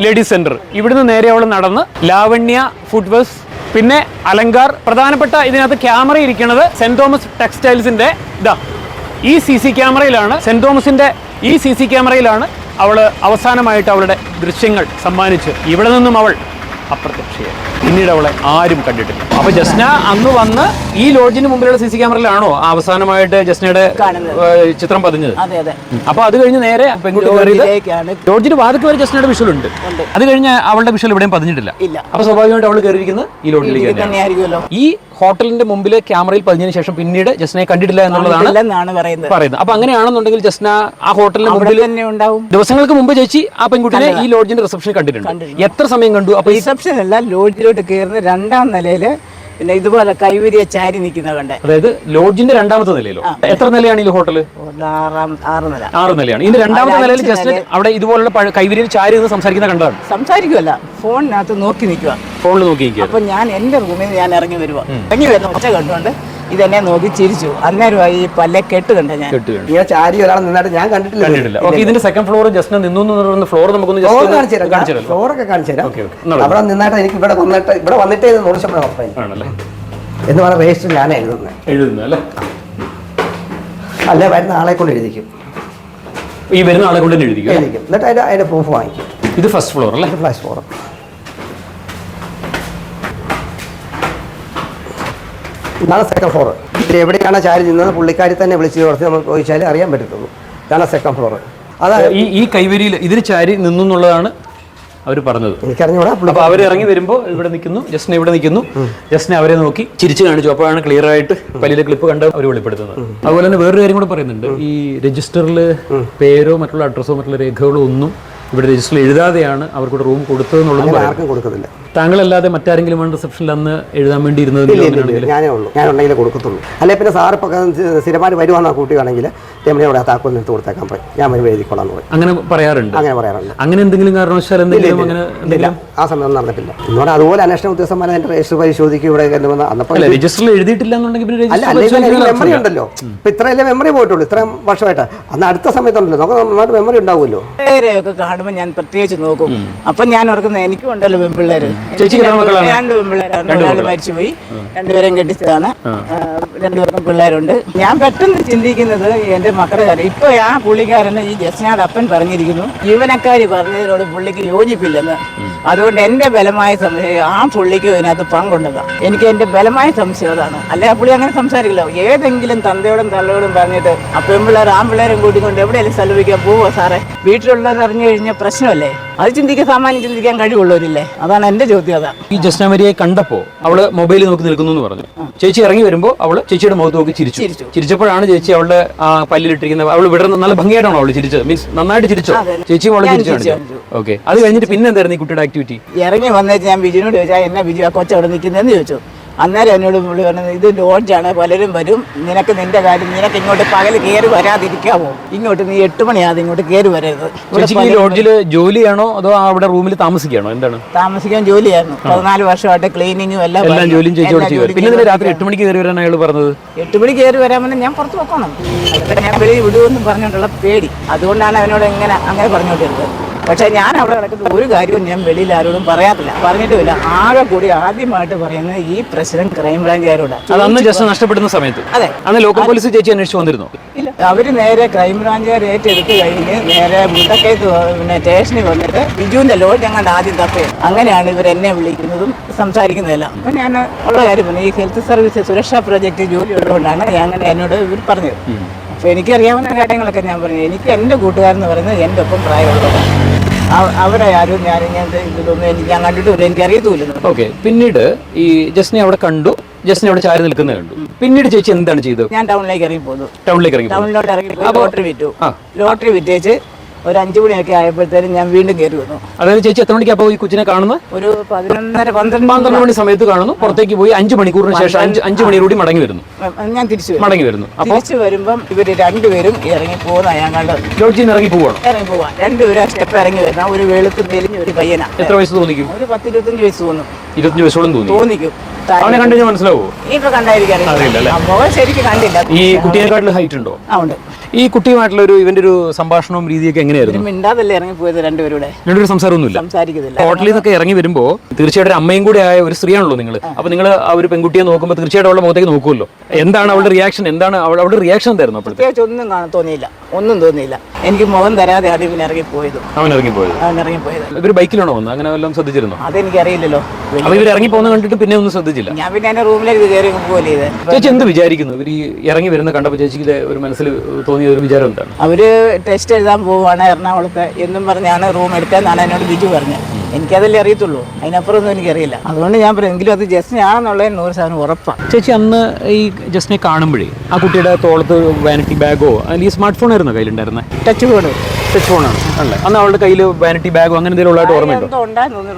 ലേഡീസ് സെന്റർ. ഇവിടുന്ന് നേരെ അവൾ നടന്ന് ലാവണ്യ ഫുഡ് ബസ്, പിന്നെ അലങ്കാർ. പ്രധാനപ്പെട്ട ഇതിനകത്ത് ക്യാമറ ഇരിക്കുന്നത് സെന്റ് തോമസ് ടെക്സ്റ്റൈൽസിന്റെ ഇതാ ഈ CC ക്യാമറയിലാണ്. സെന്റ് തോമസിന്റെ ഈ CC ക്യാമറയിലാണ് അവൾ അവസാനമായിട്ട് അവളുടെ ദൃശ്യങ്ങൾ സമ്മാനിച്ച് ഇവിടെ നിന്നും അവൾ അപ്രത്യക്ഷയായി. പിന്നീട് അവളെ ആരും കണ്ടിട്ടില്ല. അപ്പൊ ജസ്ന അന്ന് വന്ന് ഈ ലോഡ്ജിന് മുമ്പിലുള്ള CC ക്യാമറയിലാണോ അവസാനമായിട്ട് ജസ്നയുടെ ചിത്രം പതിഞ്ഞത്? അപ്പൊ അത് കഴിഞ്ഞ് നേരെ പെൺകുട്ടി ലോഡ്ജിന് വാതിക്ക് വരെ ജസ്നയുടെ വിഷ്വൽ ഉണ്ട്. അത് കഴിഞ്ഞ് അവളുടെ വിഷ്വൽ ഇവിടെയും പതിഞ്ഞിട്ടില്ല. അപ്പൊ സ്വാഭാവികമായിട്ട് അവൾ കയറിയിരിക്കുന്നത് ഈ ലോഡ്ജിലേക്ക് തന്നെയായിരിക്കുമല്ലോ. ഈ ഹോട്ടലിന്റെ മുമ്പിൽ ക്യാമറയിൽ പതിഞ്ഞതിന് ശേഷം പിന്നീട് ജസ്നയെ കണ്ടിട്ടില്ല എന്നുള്ളതാണ് പറയുന്നത്. അപ്പൊ അങ്ങനെയാണെന്നുണ്ടെങ്കിൽ ജസ്ന ആ ഹോട്ടലിന്റെ മുമ്പിൽ തന്നെ ഉണ്ടാവും. ദിവസങ്ങൾക്ക് മുമ്പ് ചേച്ചി ആ പെൺകുട്ടിയെ ഈ ലോഡ്ജിന്റെ റിസപ്ഷൻ കണ്ടിട്ടുണ്ട്. എത്ര സമയം കണ്ടു? അപ്പൊ റിസപ്ഷൻ അല്ല, ലോഡ്ജിലോട്ട് കയറുന്ന 2ാം നിലയില് പിന്നെ ഇതുപോലെ കൈവരിയ ചാരി നിൽക്കുന്ന കണ്ടേ. അതായത് ലോഡ്ജിന്റെ 2ാമത്തെ നിലയിലോ? എത്ര നിലയാണ് ഈ ഹോട്ടല്? 6 നിലയാണ്. ഇതിന്റെ 2ാമത്തെ നിലയിൽ ജസ്റ്റ് അവിടെ ഇതുപോലുള്ള കൈവരിയിൽ ചാരി നിന്ന് സംസാരിക്കുന്ന കണ്ടതാണ്. സംസാരിക്കുമല്ല, ഫോണിനകത്ത് നോക്കി നിൽക്കുക. ഫോണിൽ നോക്കി നിൽക്കുക. അപ്പൊ ഞാൻ എന്റെ റൂമിൽ നിന്ന് ഞാൻ ഇറങ്ങി വരുമ്പോ ഒച്ച കണ്ടുകൊണ്ട് ഇതെന്നെ നോക്കി ചിരിച്ചു. അന്നേരമായി ഈ പല്ലെ കെട്ട് കണ്ട ഞാൻ. ചാരി ഒരാൾ നിന്നിട്ട് ഞാൻ കണ്ടിട്ടില്ല. ഇതിന്റെ സെക്കൻഡ് ഫ്ലോർ ജസ്റ്റ് നിന്നു. ഫ്ലോർ നമുക്കൊന്ന് ഫ്ലോറൊക്കെ കാണിച്ചു തരാം. അവിടെ നിന്നായിട്ട് എനിക്ക് ഇവിടെ വന്നിട്ടേ നോടിച്ചപ്പോഴാണല്ലേ എന്ന് പറഞ്ഞ രജിസ്റ്റർ ഞാൻ എഴുതുന്നത് അല്ലേ? അല്ല, വരുന്ന ആളെ കൊണ്ട് എഴുതിക്കും. ഈ വരുന്ന ആളെ കൊണ്ട് എഴുതിക്കും. എന്നിട്ട് അതിന്റെ പ്രൂഫ് വാങ്ങിക്കും. ഇത് ഫസ്റ്റ് ഫ്ലോർ അല്ലേ? First floor. ഇതാണ് സെക്കൻഡ് ഫ്ലോർ. ഇതിൽ എവിടെയാണ് ചാരി നിന്നത് പുള്ളിക്കാരി തന്നെ വിളിച്ച് കുറച്ച് നമുക്ക് ചോദിച്ചാൽ അറിയാൻ പറ്റത്തുള്ളൂ. ഇതാണ് സെക്കൻഡ് ഫ്ലോർ. അതായത് ഈ കൈവരിയിൽ ഇതിന് ചാരി നിന്നു എന്നുള്ളതാണ് അവർ പറഞ്ഞത്. എനിക്കറിഞ്ഞൂടാ. അപ്പോൾ അവർ ഇറങ്ങി വരുമ്പോൾ ഇവിടെ നിൽക്കുന്നു, ജസ്ന ഇവിടെ നിൽക്കുന്നു. ജസ്ന അവരെ നോക്കി ചിരിച്ചു കാണിച്ചു. അപ്പോഴാണ് ക്ലിയർ ആയിട്ട് വലിയ ക്ലിപ്പ് കണ്ട് അവർ വെളിപ്പെടുത്തുന്നത്. അതുപോലെ തന്നെ വേറൊരു കാര്യം കൂടെ പറയുന്നുണ്ട്. ഈ രജിസ്റ്ററിൽ പേരോ മറ്റുള്ള അഡ്രസ്സോ മറ്റുള്ള രേഖകളോ ഒന്നും ഇവിടെ രജിസ്റ്ററിൽ എഴുതാതെയാണ് അവർക്കൂടെ റൂം കൊടുത്തതെന്നുള്ളത് ആർക്കും കൊടുക്കുന്നില്ല. താങ്കളല്ലാതെ മറ്റാരെങ്കിലും റിസപ്ഷനിൽ അന്ന് എഴുതാൻ വേണ്ടി ഇരുന്നത്? ഞാനേ ഉള്ളൂ. ഞാൻ ഉണ്ടെങ്കിലേ കൊടുക്കത്തുള്ളൂ. അല്ലെ പിന്നെ സാർ ഇപ്പം സ്ഥിരമായിട്ട് വരുവാണെന്നാ കൂട്ടുകയാണെങ്കിൽ രമണിയോട് ആ താക്കോൽ എടുത്ത് കൊടുത്തേക്കാൻ പറയും, ഞാൻ വരുമ്പോൾ എഴുതിക്കൊള്ളാൻ പറയും. അങ്ങനെ പറയാറുണ്ട്. അങ്ങനെ എന്തെങ്കിലും കാരണവശാൽ എന്തെങ്കിലും അങ്ങനെ ഇല്ല, ആ സമയം നടന്നിട്ടില്ല. എന്നോട് അതുപോലെ അന്വേഷണ ഉദ്യോഗസ്ഥന്മാരെ എൻ്റെ രജിസ്റ്റർ പരിശോധിക്കും ഇവിടെ അന്നപ്പോൾ രജിസ്റ്ററിൽ എഴുതിയിട്ടില്ല എന്നുണ്ടെങ്കിൽ മെമ്മറി ഉണ്ടല്ലോ. ഇപ്പൊ ഇത്രയല്ലേ മെമ്മറി പോയിട്ടുള്ളൂ ഇത്രയും വർഷമായിട്ട്. അന്ന് അടുത്ത സമയത്തുണ്ടല്ലോ നമുക്ക് നന്നായിട്ട് മെമ്മറി ഉണ്ടാവുമല്ലോ. ഒക്കെ കാണുമ്പോൾ ഞാൻ പ്രത്യേകിച്ച് നോക്കും. അപ്പൊ ഞാൻ ഓർക്കുന്നത് എനിക്കും ഉണ്ടല്ലോ പെൺപിള്ളേര്. രണ്ട് പെൺപിള്ളേരാണ്, ഒരാൾ മരിച്ചുപോയി, രണ്ടുപേരും കെട്ടിച്ചതാണ്, രണ്ടുപേർക്കും പിള്ളേരുണ്ട്. ഞാൻ പെട്ടെന്ന് ചിന്തിക്കുന്നത് എന്റെ മക്കളുടെ കാര്യം. ഇപ്പൊ ആ പുള്ളിക്കാരന് ഈ ജസ്നാട് അപ്പൻ പറഞ്ഞിരിക്കുന്നു ജീവനക്കാരി പറഞ്ഞതിനോട് പുള്ളിക്ക് യോജിപ്പില്ലെന്ന്. അതുകൊണ്ട് എന്റെ ബലമായ സംശയം ആ പുള്ളിക്ക് ഇതിനകത്ത് പങ്കുണ്ടെന്നാണ് എനിക്ക് എന്റെ ബലമായ സംശയം. അതാണ്. അല്ലെ ആ പുള്ളി അങ്ങനെ സംസാരിക്കില്ല. ഏതെങ്കിലും തന്തയോടും തള്ളയോടും പറഞ്ഞിട്ട് ആ പെൺപിള്ളേർ ആൺപിള്ളേരും കൂട്ടിക്കൊണ്ട് എവിടെയെങ്കിലും സ്ഥലവിക്കാൻ പോവോ സാറേ? വീട്ടിലുള്ളവർ അറിഞ്ഞു കഴിഞ്ഞാൽ പ്രശ്നമല്ലേ? അത് സാമാന്യം ചിന്തിക്കാൻ കഴിവുള്ളവരില്ലേ? അതാണ് എന്റെ ചോദ്യം. അതാ ഈ ജസ്ന മരിയെ കണ്ടപ്പോ അവള് മൊബൈലിൽ നോക്കി നിൽക്കുന്നു എന്ന് പറഞ്ഞു. ചേച്ചി ഇറങ്ങി വരുമ്പോൾ അവള് ചേച്ചിയുടെ മുഖത്ത് നോക്കി ചിരിച്ചപ്പോഴാണ് ചേച്ചി അവളുടെ പല്ലിലിട്ടിരിക്കുന്ന അവള് വിടർന്ന് നല്ല ഭംഗിയായിട്ടാണോ അവള് ചിരിച്ചത്? മീൻസ് നന്നായിട്ട് ചിരിച്ചോ? ചേച്ചി അവളെ ചിരിച്ചു. ഓക്കെ, അത് കഴിഞ്ഞിട്ട് പിന്നെ എന്തായിരുന്നു ഈ കുട്ടിയുടെ ആക്ടിവിറ്റി? ഇറങ്ങി വന്നേച്ച് ഞാൻ ബിജുവിനോട് ചോദിച്ചാൽ എന്നാ ബിജു ആ കൊച്ചവിടെ നിൽക്കുന്നതെന്ന് ചോദിച്ചു. അന്നേരം എന്നോട് പുള്ളി പറഞ്ഞത് ഇത് ലോഡ്ജാണ്, പലരും വരും, നിനക്ക് നിന്റെ കാര്യം, നിനക്ക് ഇങ്ങോട്ട് പകൽ കയറി വരാതിരിക്കാവോ? ഇങ്ങോട്ട് നീ 8 മണിയാതെ ഇങ്ങോട്ട് കയറി വരരുത്. ലോഡ്ജിൽ ജോലിയാണോ അതോ അവിടെ റൂമിൽ താമസിക്കുകയാണോ? എന്താണ്? താമസിക്കാൻ ജോലിയായിരുന്നു. 14 വർഷമായിട്ട് ക്ലീനിങ്ങും എല്ലാം ജോലിയും ചേച്ചി. പിന്നെ രാത്രി 8 മണിക്ക് കയറി വരാൻ അയാൾ പറഞ്ഞത്? 8 മണിക്ക് കയറി വരാമെന്ന് ഞാൻ പുറത്ത് വെക്കണം, ഞാൻ വെളിയിൽ വിടുമെന്നും പറഞ്ഞുകൊണ്ടുള്ള പേടി. അതുകൊണ്ടാണ് അവനോട് അങ്ങനെ പറഞ്ഞുകൊണ്ടിരുന്നത്. പക്ഷെ ഞാൻ അവിടെ കിടക്കുന്ന ഒരു കാര്യവും ഞാൻ വെളിയിൽ ആരോടും പറഞ്ഞിട്ടുമില്ല. ആകെ കൂടി ആദ്യമായിട്ട് പറയുന്നത് ഈ പ്രശ്നം ക്രൈംബ്രാഞ്ചുകാരോടാണ്. അന്ന് ജസ്റ്റ് നഷ്ടപ്പെടുന്ന സമയത്ത്. അതെ, അന്ന് ലോക്കൽ പോലീസ് ചേച്ചി അന്വേഷിച്ചു വന്നിരുന്നു? ഇല്ല, അവര് നേരെ ക്രൈംബ്രാഞ്ചുകാർ ഏറ്റെടുത്ത് കഴിഞ്ഞ് നേരെ മുണ്ടക്കയത്ത് സ്റ്റേഷനിൽ വന്നിട്ട് ബിജുവിന്റെ ലോഡ്ജ് ഞങ്ങളുടെ ആദ്യം തപ്പയാണ്. അങ്ങനെയാണ് ഇവർ എന്നെ വിളിക്കുന്നതും സംസാരിക്കുന്നതെല്ലാം. അപ്പൊ ഞാൻ ഉള്ള കാര്യം പറഞ്ഞു, ഈ ഹെൽത്ത് സർവീസ് സുരക്ഷാ പ്രോജക്റ്റ് ജോലി ഉള്ളതുകൊണ്ടാണ് അങ്ങനെ എന്നോട് ഇവർ പറഞ്ഞത്. അപ്പൊ എനിക്കറിയാവുന്ന കാര്യങ്ങളൊക്കെ ഞാൻ പറഞ്ഞു. എനിക്ക് എന്റെ കൂട്ടുകാരെന്ന് പറയുന്നത് എന്റെ ഒപ്പം പ്രായമുള്ളതാണ്. അവരെ ആരും ഞാനിങ്ങനത്തെ ഇതൊന്നും ഞാൻ കണ്ടിട്ടില്ല, എനിക്ക് അറിയത്തുമില്ല. ഓക്കെ, പിന്നീട് ഈ ജസ്നെ അവിടെ കണ്ടു, ജസ്നെ അവിടെ ചാരി നിൽക്കുന്നത് കണ്ടു. പിന്നീട് ചേച്ചി എന്താണ് ചെയ്തത്? ഞാൻ ടൗണിലേക്ക് ഇറങ്ങി പോന്നു. ടൗണിലോട്ട് ഇറങ്ങി ലോട്ടറി വിറ്റേച്ച് ഒരു 5 മണിയൊക്കെ ആയപ്പോഴത്തേനും ഞാൻ വീണ്ടും കയറി വന്നു. അതായത് ചേച്ചി എത്ര മണിക്ക് അപ്പോൾ ഈ കൊച്ചിനെ കാണുന്നത്? ഒരു 11:30-12 മണി സമയത്ത് കാണുന്നു. പുറത്തേക്ക് പോയി 5 മണിക്കൂറിന് ശേഷം 5 മണിയോടുകൂടി മടങ്ങി വരുന്നു. ഞാൻ മടങ്ങി വരുന്നു. തിരിച്ചു വരുമ്പം ഇവര് രണ്ടുപേരും ഇറങ്ങി പോകുന്ന ഞാൻ കണ്ടത്. ലോഡ്ജിൽ നിന്ന് ഇറങ്ങി പോവാണ്. രണ്ടുപേരും സ്റ്റെപ്പ് ഇറങ്ങി വരുന്ന ഒരു വെളുത്ത് മെലിഞ്ഞ ഒരു പയ്യനാ. എത്ര വയസ്സ് തോന്നിക്കും? ഒരു 10-25 വയസ്സ് തോന്നും. 25 വയസ്സോളം തോന്നിക്കും. അവനെ കണ്ടു കഴിഞ്ഞാൽ മനസ്സിലാവോ? ഇപ്പൊ കണ്ടായിരിക്കും, മുഖം ശരിക്കും കണ്ടില്ല. ഈ കുട്ടിയെക്കാട്ടിൽ ഹൈറ്റ് ഉണ്ടോ? ഉണ്ട്. ഈ കുട്ടിയുമായിട്ടുള്ള ഇവന്റെ ഒരു സംഭാഷണവും രീതിയൊക്കെ എങ്ങനെയായിരുന്നു? മിണ്ടാതല്ലേ ഇറങ്ങി പോയത് രണ്ടുപേരുടെ? സംസാരമൊന്നുമില്ല, സംസാരിക്കുന്നില്ല. ഹോട്ടലിൽ നിന്നൊക്കെ ഇറങ്ങി വരുമ്പോ തീർച്ചയായിട്ടും അമ്മയും കൂടെ ആയ ഒരു സ്ത്രീയാണല്ലോ നിങ്ങൾ. അപ്പൊ നിങ്ങൾ ആ ഒരു പെൺകുട്ടിയെ നോക്കുമ്പോൾ തീർച്ചയായിട്ടും അവളുടെ മുഖത്തേക്ക് നോക്കുമല്ലോ. എന്താണ് അവളുടെ റിയാക്ഷൻ? അവളുടെ റിയാക്ഷൻ എന്തായിരുന്നു? പ്രത്യേകിച്ച് ഒന്നും തോന്നിയില്ല. എനിക്ക് മുഖം തരാതെ ആദ്യം പിന്നെ ഇറങ്ങിപ്പോയത്. അവൻ ഇറങ്ങിപ്പോയത് ഇവർ ബൈക്കിലാണോ വന്നത്? അങ്ങനെ വല്ലതും ശ്രദ്ധിച്ചിരുന്നോ? അതെനിക്കറിയില്ലല്ലോ. അപ്പൊ ഇവർ ഇറങ്ങി പോകുന്ന കണ്ടിട്ട് പിന്നെ ഒന്നും ശ്രദ്ധിച്ചില്ല? ഞാൻ പിന്നെ എന്റെ റൂമിലേക്ക് കയറി പോലെ ചെയ്ത്. ചേച്ചി എന്ത് വിചാരിക്കുന്നു ഇവർ ഈ ഇറങ്ങി വരുന്ന കണ്ടപ്പോൾ? ചേച്ചിക്ക് ഒരു മനസ്സിൽ തോന്നിയ ഒരു വിചാരം എന്താണ്? അവര് ടെസ്റ്റ് എഴുതാൻ പോവാണ് എറണാകുളത്ത് എന്നും പറഞ്ഞാണ് റൂം എടുത്തതെന്നാണ് എന്നോട് ബിജു പറഞ്ഞത്. എനിക്കതല്ലേ അറിയത്തുള്ളൂ, അതിനപ്പുറം ഒന്നും എനിക്കറിയില്ല. അതുകൊണ്ട് ഞാൻ പറയും, എങ്കിലും അത് ജസ്റ്റിനെ ആണെന്നുള്ളത് 100% ഉറപ്പാണ്. ചേച്ചി അന്ന് ഈ ജസ്റ്റിനെ കാണുമ്പോഴേ ആ കുട്ടിയുടെ തോളത്ത് വാനിറ്റി ബാഗോ അല്ലെങ്കിൽ സ്മാർട്ട് ഫോൺ ആയിരുന്നു കയ്യിലുണ്ടായിരുന്നത്? ടച്ച് ഫോണാണ് അല്ലേ? അന്ന് അവളുടെ കയ്യിൽ വാനിറ്റി ബാഗോ അങ്ങനെ എന്തെങ്കിലും ഉള്ളതായിട്ട് ഓർമ്മയുണ്ടോ?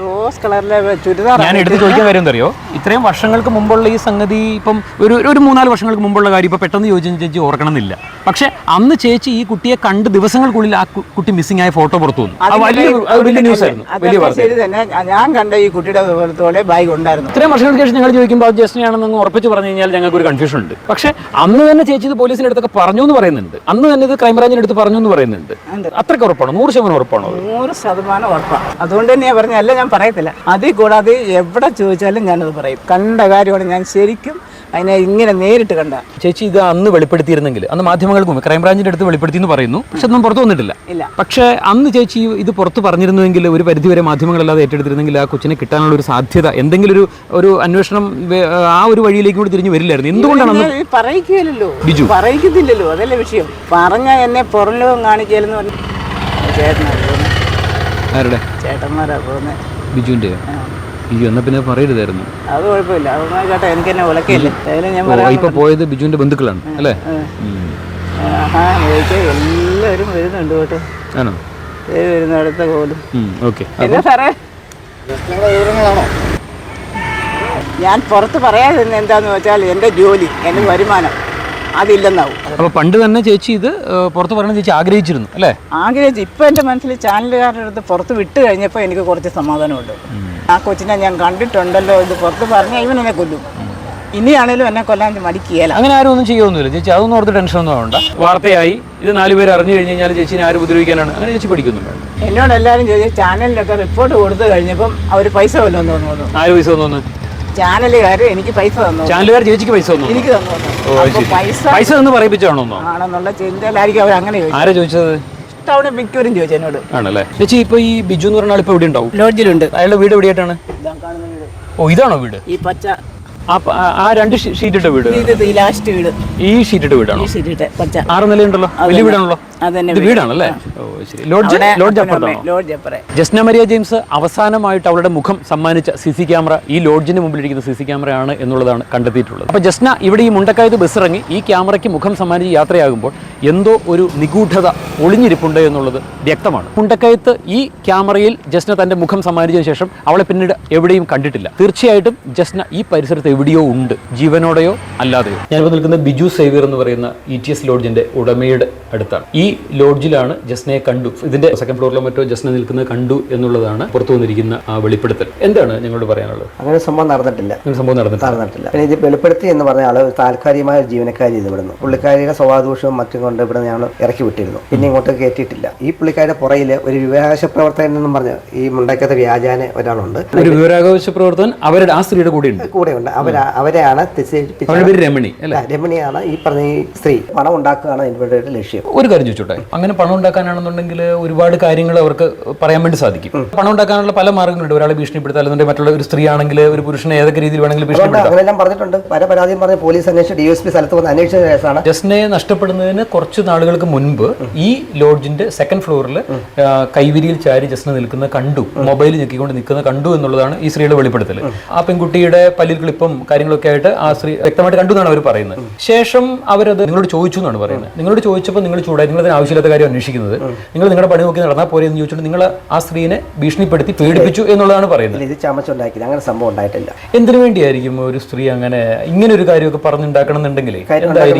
റോസ് കളറിലെ ചുരിദാർ. ഞാൻ എടുത്ത് ചോദിക്കാൻ കാര്യം എന്തറിയോ, ഇത്രയും വർഷങ്ങൾക്ക് മുമ്പുള്ള ഈ സംഗതി ഇപ്പം ഒരു 3-4 വർഷങ്ങൾക്ക് മുമ്പുള്ള കാര്യം ഇപ്പൊ പെട്ടെന്ന് ചോദിച്ചാൽ ചേച്ചി ഓർക്കണമെന്നില്ല. പക്ഷെ അന്ന് ചേച്ചി ഈ കുട്ടിയെ കണ്ട് ദിവസങ്ങൾക്കുള്ളിൽ ആ കുട്ടി മിസ്സിംഗ് ആയ ഫോട്ടോ പുറത്തു വന്നു. വലിയ ന്യൂസ് ആയിരുന്നു, വലിയ വാർത്ത. ഞാൻ കണ്ട ഈ കുട്ടിയുടെ പോലത്തോടെ ബാഗ് ഉണ്ടായിരുന്നു. ഇത്രയും വർഷങ്ങൾക്ക് ശേഷം ഞങ്ങൾ ചോദിക്കുമ്പോൾ അത് ജസ്റ്റിനെയാണെന്ന് ഉറപ്പിച്ച് പറഞ്ഞു കഴിഞ്ഞാൽ ഞങ്ങൾക്ക് ഒരു കൺഫ്യൂഷൻ ഉണ്ട്. പക്ഷെ അന്ന് തന്നെ ചേച്ചി ഇത് പോലീസിന്റെ അടുത്തൊക്കെ പറഞ്ഞു എന്ന് പറയുന്നുണ്ട്. അന്ന് തന്നെ ഇത് ക്രൈംബ്രാഞ്ചിന്റെ അടുത്ത് പറഞ്ഞു എന്ന് പറയുന്നുണ്ട്. അത്രയ്ക്ക് ഉറപ്പാണോ? 100% ഉറപ്പാണോ? 100% ഉറപ്പാണ്. അതുകൊണ്ട് തന്നെ ഞാൻ പറഞ്ഞല്ല, ഞാൻ പറയത്തില്ല. അതിൽ കൂടാതെ എവിടെ ചോദിച്ചാലും ഞാനത് പറയും. കണ്ട കാര്യമാണ്, ഞാൻ ശരിക്കും അതിനെ ഇങ്ങനെ നേരിട്ട് കണ്ട. ചേച്ചി ഇത് അന്ന് വെളിപ്പെടുത്തിയിരുന്നെങ്കിൽ, അന്ന് മാധ്യമങ്ങൾക്ക് മുമ്പ് ക്രൈംബ്രാഞ്ചിന്റെ അടുത്ത് വെളിപ്പെടുത്തി എന്ന് പറയുന്നു, പക്ഷെ ഒന്നും പുറത്തു വന്നിട്ടില്ല. പക്ഷേ അന്ന് ചേച്ചി ഇത് പുറത്ത് പറഞ്ഞിരുന്നുവെങ്കിൽ, ഒരു പരിധിവരെ മാധ്യമങ്ങളല്ലാതെ ഏറ്റെടുത്തിരുന്നെങ്കിൽ ആ കൊച്ചിനെ കിട്ടാനുള്ള ഒരു സാധ്യത, എന്തെങ്കിലും ഒരു അന്വേഷണം ആ ഒരു വഴിയിലേക്ക് കൂടി തിരിഞ്ഞു വരില്ലായിരുന്നു. എന്തുകൊണ്ടാണ് പറയിക്കില്ലല്ലോ, ബിജു പറയിക്കുന്നില്ലല്ലോ, അതല്ലേ വിഷയം. പറഞ്ഞ എന്നെ പുറം ലോകം കാണിക്കാലെന്ന് പറഞ്ഞു. ചേട്ടന്മാരാ പോകുന്നത്. ബിജുവിന്റെ എന്നാ പിന്നെ പറയരുതായിരുന്നു. അത് കുഴപ്പമില്ല, അതൊന്നും കേട്ടോ, എനിക്ക് തന്നെ ഉലക്കയില്ലേ. ഇപ്പൊ പോയത് ബിജുവിന്റെ ബന്ധുക്കളാണ് അല്ലേ? എല്ലാവരും വരുന്നുണ്ട് കേട്ടോ. ആണോ? വരുന്നു അടുത്ത പോലും. ഓക്കെ. എന്നാ സാറേ, ഞാൻ പുറത്ത് പറയാതിരുന്ന എന്താന്ന് വെച്ചാൽ എൻ്റെ ജോലി, എൻ്റെ വരുമാനം അതില്ലെന്നാവും. അപ്പോൾ പണ്ട് തന്നെ ചേച്ചി ഇത് പുറത്ത് പറയണ ചേച്ചി ആഗ്രഹിച്ചിരുന്നു അല്ലേ? ആഗ്രഹിച്ചു. ഇപ്പം എൻ്റെ മനസ്സിൽ ചാനലുകാരുടെ അടുത്ത് പുറത്ത് വിട്ട് കഴിഞ്ഞപ്പോൾ എനിക്ക് കുറച്ച് സമാധാനമുണ്ട്. ആ കൊച്ചിനെ ഞാൻ കണ്ടിട്ടുണ്ടല്ലോ, ഇത് പുറത്ത് പറഞ്ഞാൽ ഇവൻ എന്നെ കൊല്ലും, ഇനിയാണേലും എന്നെ കൊല്ലാൻ മടിക്കുകയില്ല. അങ്ങനെ ആരും ഒന്നും ചെയ്യൊന്നുമില്ല ചേച്ചി, അതൊന്നും ഓർത്ത് ടെൻഷനൊന്നും വേണ്ട. വാർത്തയായി ഇത് 4 പേര് അറിഞ്ഞു കഴിഞ്ഞ് കഴിഞ്ഞാൽ ചേച്ചിനെ ആരും ഉപദ്രവിക്കാനാണ്, അങ്ങനെ ചേച്ചി പഠിക്കുന്നുണ്ട്. എന്നോട് എല്ലാവരും ചോദിച്ചു ചാനലിലൊക്കെ റിപ്പോർട്ട് കൊടുത്തു കഴിഞ്ഞപ്പം അവർ പൈസ വല്ലതും തോന്നുന്നു. ആര് പൈസ തന്നു? ചാനലുകാർ എനിക്ക് പൈസ തന്നു. ചാനലുകാർ ചേച്ചിക്ക് പൈസ തന്നു? എനിക്ക് തന്നു. പൈസ തന്നു പറയിപ്പിച്ചാണോ ആണെന്നുള്ള ചിന്തയിലായിരിക്കും അവർ അങ്ങനെ ചോദിച്ചു. ആരാ ചോദിച്ചത്? ടൗണിൽ മിക്കവരും ചോദിച്ചു എന്നോട്. ആണല്ലേ ചേച്ചി? ഇപ്പൊ ഈ ബിജു എന്ന് പറഞ്ഞ ആളിപ്പോ എവിടെ ഉണ്ടാവും? ലോഡ്ജിലുണ്ട്. അയാളുടെ വീട് എവിടെയായിട്ടാണ്? കാണുന്ന വീട്. ഓ, ഇതാണോ വീട്? ഈ പച്ച ആ 2 ഷീറ്റിട്ട വീട്? ഇത് ലാസ്റ്റ് വീട്. ഈ ഷീറ്റിട്ട വീടാണോ? ഈ ഷീറ്റിട്ട പച്ച 6 നിലയുണ്ടല്ലോ, വലിയ വീടാണല്ലോ. അതന്നെ ഇത് വീടാണല്ലേ? ഓ ശരി. ലോഡ്ജ് അപ്പുറത്താണോ? ജസ്ന മരിയ ജെയിംസ് അവസാനമായിട്ട് അവളുടെ മുഖം സമ്മാനിച്ച CC ക്യാമറ ഈ ലോഡ്ജിന് മുമ്പിലിരിക്കുന്ന CC ക്യാമറയാണ് എന്നുള്ളതാണ് കണ്ടെത്തിയിട്ടുള്ളത്. അപ്പോൾ ജസ്ന ഇവിടെ ഈ മുണ്ടക്കായത്ത് ബസ് ഇറങ്ങി ഈ ക്യാമറയ്ക്ക് മുഖം സമ്മാനിച്ച് യാത്രയാകുമ്പോൾ എന്തോ ഒരു നിഗൂഢത ഒളിഞ്ഞിരിപ്പുണ്ട് എന്നുള്ളത് വ്യക്തമാണ്. മുണ്ടക്കയത്ത് ഈ ക്യാമറയിൽ ജസ്ന തന്റെ മുഖം സമ്മാനിച്ചതിന് ശേഷം അവളെ പിന്നീട് എവിടെയും കണ്ടിട്ടില്ല. തീർച്ചയായിട്ടും ജസ്ന ഈ പരിസരത്ത് എവിടെയോ ഉണ്ട്, ജീവനോടെയോ അല്ലാതെയോ. ഞാനിപ്പോൾ നിൽക്കുന്ന ബിജു സേവ്യർ എന്ന് പറയുന്ന ETS ലോഡ്ജിന്റെ ഉടമയുടെ അടുത്താണ്. ഈ ലോഡ്ജിലാണ് ജസ്നയെ കണ്ടു, ഇതിന്റെ 2nd ഫ്ലോറിലോ മറ്റോ ജസ്ന നിൽക്കുന്നത് കണ്ടു എന്നുള്ളതാണ് പുറത്തു വന്നിരിക്കുന്ന ആ വെളിപ്പെടുത്തൽ. എന്താണ് ഞങ്ങളോട് പറയാനുള്ളത്? അങ്ങനെ സംഭവം നടന്നിട്ടില്ല. പിന്നെ ഇത് വെളിപ്പെടുത്തി എന്ന് പറഞ്ഞ ആള് താൽക്കാലികമായ ജീവനക്കാരി ഇത് വിടുന്നു. പുള്ളിക്കാരിയുടെ സ്വഭാവദൂഷവും മറ്റും കൊണ്ട് ഇവിടെ ഞങ്ങൾ ഇറക്കി വിട്ടിരുന്നു. പിന്നെ ഇങ്ങോട്ട് കയറ്റിയിട്ടില്ല. ഈ പുള്ളിക്കാരുടെ പുറയിൽ ഒരു വിവരാവകാശ പ്രവർത്തകൻ എന്നും പറഞ്ഞ് ഈ മുണ്ടക്കത്തെ വ്യാജാന ഒരാളുണ്ട്. ഒരു വിവരാവകാശ പ്രവർത്തകൻ അവരുടെ ആ സ്ത്രീയുടെ കൂടെയുണ്ട്. അവരെയാണ് രമണി അല്ലേ? രമണിയാണ് ഈ പറഞ്ഞ സ്ത്രീ. പണം ഉണ്ടാക്കുകയാണ് ഇവരുടെ ലക്ഷ്യം. ഒരു കാര്യം ചോദിച്ചോട്ടെ, അങ്ങനെ പണം ഉണ്ടാക്കാനാണെന്നുണ്ടെങ്കിൽ ഒരുപാട് കാര്യങ്ങൾ അവർക്ക് പറയാൻ വേണ്ടി സാധിക്കും. പണം ഉണ്ടാക്കാനുള്ള പല മാർഗ്ഗങ്ങളുണ്ട്. ഒരാളെ ഭീഷണിപ്പെടുത്താൻ, അല്ലെങ്കിൽ മറ്റുള്ള ഒരു സ്ത്രീ ആണെങ്കിൽ ഒരു പുരുഷനെ ഏതൊക്കെ രീതിയിൽ വേണമെങ്കിലും ഭീഷണിപ്പെടുത്താം. അങ്ങനെല്ലാം പറഞ്ഞിട്ടുണ്ട്. പല പരാതിയും പറഞ്ഞ് പോലീസ് അന്വേഷിച്ച് DSP സ്ഥലത്ത് വന്ന് അന്വേഷിച്ച കേസാണ്. ജസ്നയെ നഷ്ടപ്പെടുന്നതിന് കുറച്ച് നാളുകൾക്ക് മുൻപ് ഈ ലോഡ്ജിന്റെ 2nd ഫ്ലോറിൽ കൈവിരിയിൽ ചാരി ജസ്ന നിൽക്കുന്ന കണ്ടു, മൊബൈൽ ഞെക്കിക്കൊണ്ട് നിൽക്കുന്ന കണ്ടു എന്നുള്ളതാണ് ഈ സ്ത്രീയുടെ വെളിപ്പെടുത്തൽ. ആ പെൺകുട്ടിയുടെ പല്ലിൽ ക്ലിപ്പും കാര്യങ്ങളൊക്കെ ആയിട്ട് ആ സ്ത്രീ വ്യക്തമായിട്ട് കണ്ടു എന്നാണ് അവർ പറയുന്നത്. ശേഷം അവരത് നിങ്ങളോട് ചോദിച്ചു എന്നാണ് പറയുന്നത്. നിങ്ങളോട് ചോദിച്ചപ്പോൾ നിങ്ങൾ ചൂടായി, നിങ്ങൾ അതിന് ആവശ്യമില്ലാത്ത കാര്യം അന്വേഷിക്കുന്നത്, നിങ്ങൾ നിങ്ങളുടെ പണി നോക്കി നടന്നാൽ പോരെ എന്ന് ചോദിച്ചിട്ട് നിങ്ങൾ ആ സ്ത്രീനെ ഭീഷണിപ്പെടുത്തി പീഡിപ്പിച്ചു എന്നുള്ളതാണ് പറയുന്നത്. ഇത് ചമച്ചുണ്ടാക്കിയത്, അങ്ങനെ സംഭവം ഉണ്ടായിട്ടില്ല. എന്തിനു വേണ്ടിയായിരിക്കും ഒരു സ്ത്രീ അങ്ങനെ ഇങ്ങനെ ഒരു കാര്യമൊക്കെ പറഞ്ഞുണ്ടാക്കണം എന്നുണ്ടെങ്കിൽ